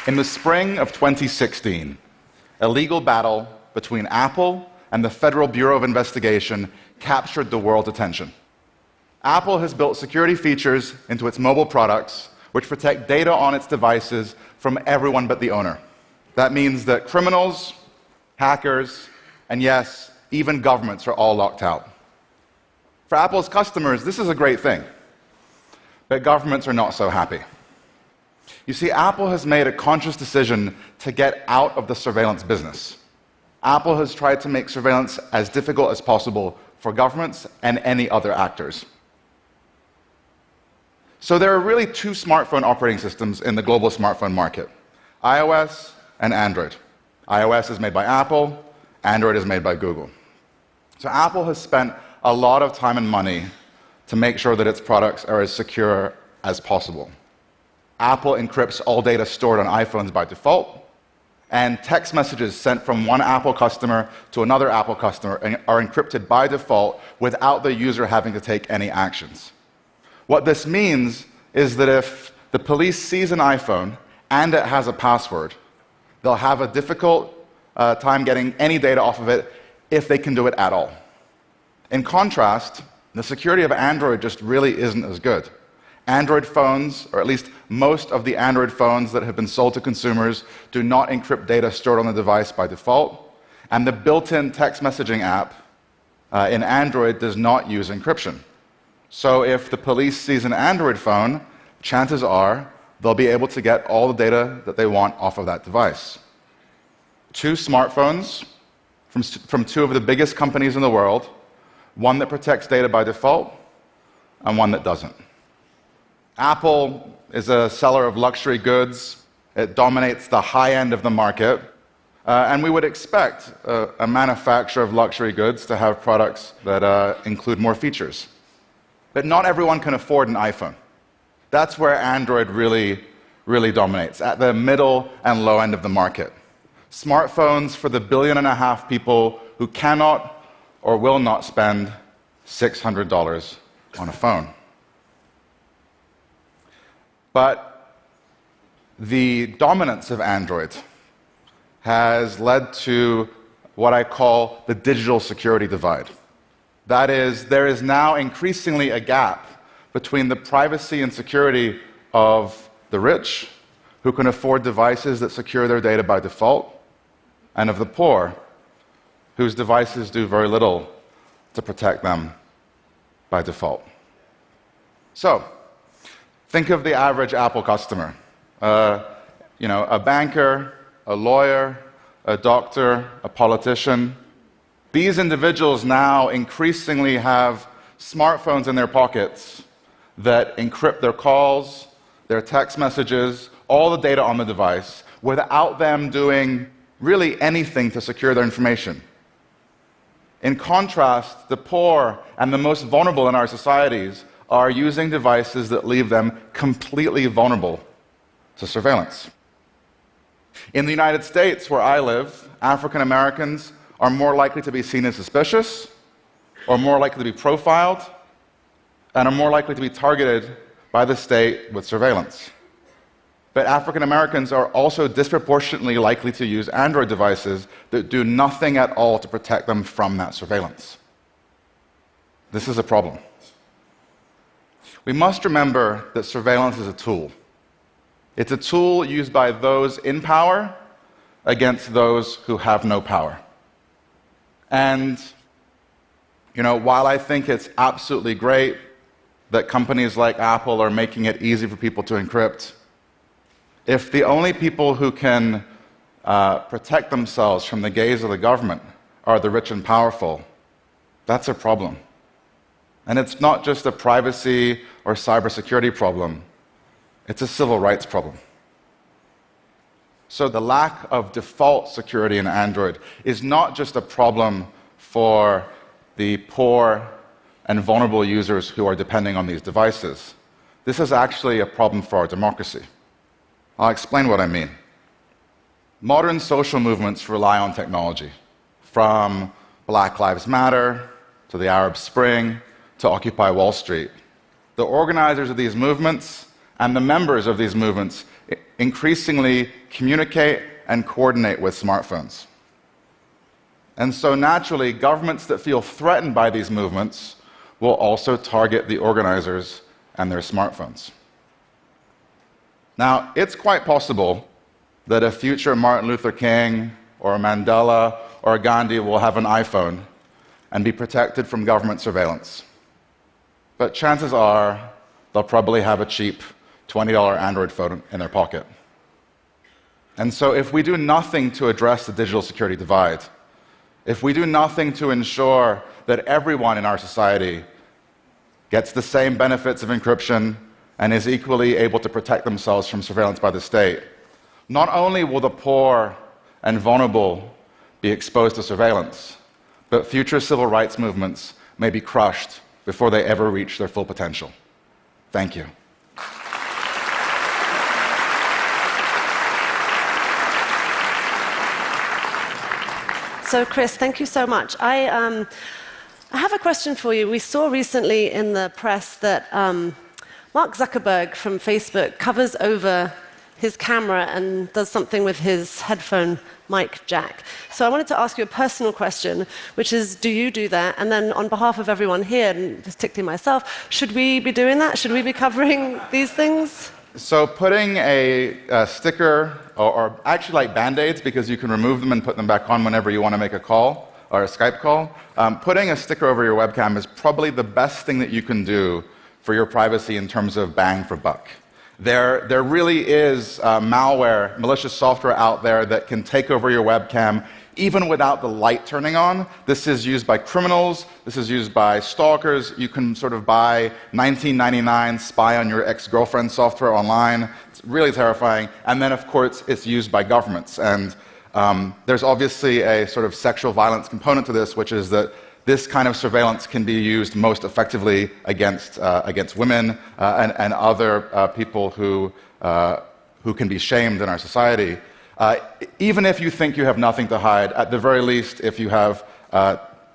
In the spring of 2016, a legal battle between Apple and the Federal Bureau of Investigation captured the world's attention. Apple has built security features into its mobile products which protect data on its devices from everyone but the owner. That means that criminals, hackers, and yes, even governments are all locked out. For Apple's customers, this is a great thing, but governments are not so happy. You see, Apple has made a conscious decision to get out of the surveillance business. Apple has tried to make surveillance as difficult as possible for governments and any other actors. So there are really two smartphone operating systems in the global smartphone market, iOS and Android. iOS is made by Apple, Android is made by Google. So Apple has spent a lot of time and money to make sure that its products are as secure as possible. Apple encrypts all data stored on iPhones by default, and text messages sent from one Apple customer to another Apple customer are encrypted by default without the user having to take any actions. What this means is that if the police sees an iPhone and it has a password, they'll have a difficult time getting any data off of it if they can do it at all. In contrast, the security of Android just really isn't as good. Android phones, or at least most of the Android phones that have been sold to consumers, do not encrypt data stored on the device by default, and the built-in text messaging app in Android does not use encryption. So if the police sees an Android phone, chances are they'll be able to get all the data that they want off of that device. Two smartphones from two of the biggest companies in the world, one that protects data by default and one that doesn't. Apple is a seller of luxury goods. It dominates the high end of the market. And we would expect a manufacturer of luxury goods to have products that include more features. But not everyone can afford an iPhone. That's where Android really dominates, at the middle and low end of the market. Smartphones for the 1.5 billion people who cannot or will not spend $600 on a phone. But the dominance of Android has led to what I call the digital security divide. That is, there is now increasingly a gap between the privacy and security of the rich, who can afford devices that secure their data by default, and of the poor, whose devices do very little to protect them by default. So, think of the average Apple customer. A banker, a lawyer, a doctor, a politician. These individuals now increasingly have smartphones in their pockets that encrypt their calls, their text messages, all the data on the device, without them doing really anything to secure their information. In contrast, the poor and the most vulnerable in our societies are using devices that leave them completely vulnerable to surveillance. In the United States, where I live, African Americans are more likely to be seen as suspicious, or more likely to be profiled, and are more likely to be targeted by the state with surveillance. But African Americans are also disproportionately likely to use Android devices that do nothing at all to protect them from that surveillance. This is a problem. We must remember that surveillance is a tool. It's a tool used by those in power against those who have no power. And, while I think it's absolutely great that companies like Apple are making it easy for people to encrypt, if the only people who can protect themselves from the gaze of the government are the rich and powerful, that's a problem. And it's not just a privacy or cybersecurity problem, it's a civil rights problem. So the lack of default security in Android is not just a problem for the poor and vulnerable users who are depending on these devices. This is actually a problem for our democracy. I'll explain what I mean. Modern social movements rely on technology, from Black Lives Matter to the Arab Spring to Occupy Wall Street. The organizers of these movements and the members of these movements increasingly communicate and coordinate with smartphones. And so naturally, governments that feel threatened by these movements will also target the organizers and their smartphones. Now, it's quite possible that a future Martin Luther King or a Mandela or a Gandhi will have an iPhone and be protected from government surveillance. But chances are they'll probably have a cheap $20 Android phone in their pocket. And so if we do nothing to address the digital security divide, if we do nothing to ensure that everyone in our society gets the same benefits of encryption and is equally able to protect themselves from surveillance by the state, not only will the poor and vulnerable be exposed to surveillance, but future civil rights movements may be crushed before they ever reach their full potential. Thank you. So, Chris, thank you so much. I have a question for you. We saw recently in the press that Mark Zuckerberg from Facebook covers over his camera and does something with his headphone mic jack. So I wanted to ask you a personal question, which is, do you do that? And then on behalf of everyone here, and particularly myself, should we be doing that? Should we be covering these things? So putting a sticker, or actually like Band-Aids, because you can remove them and put them back on whenever you want to make a call, or a Skype call, putting a sticker over your webcam is probably the best thing that you can do for your privacy in terms of bang for buck. There really is malware, malicious software out there that can take over your webcam even without the light turning on. This is used by criminals. This is used by stalkers. You can sort of buy $19.99 spy on your ex-girlfriend software online. It's really terrifying. And then, of course, it's used by governments. And there's obviously a sort of sexual violence component to this, which is that this kind of surveillance can be used most effectively against women and other people who can be shamed in our society. Even if you think you have nothing to hide, at the very least, if you have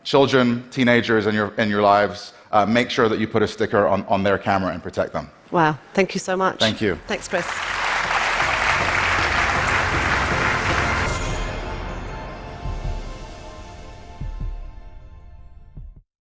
children, teenagers in your lives, make sure that you put a sticker on their camera and protect them. Wow, thank you so much. Thank you. Thanks, Chris.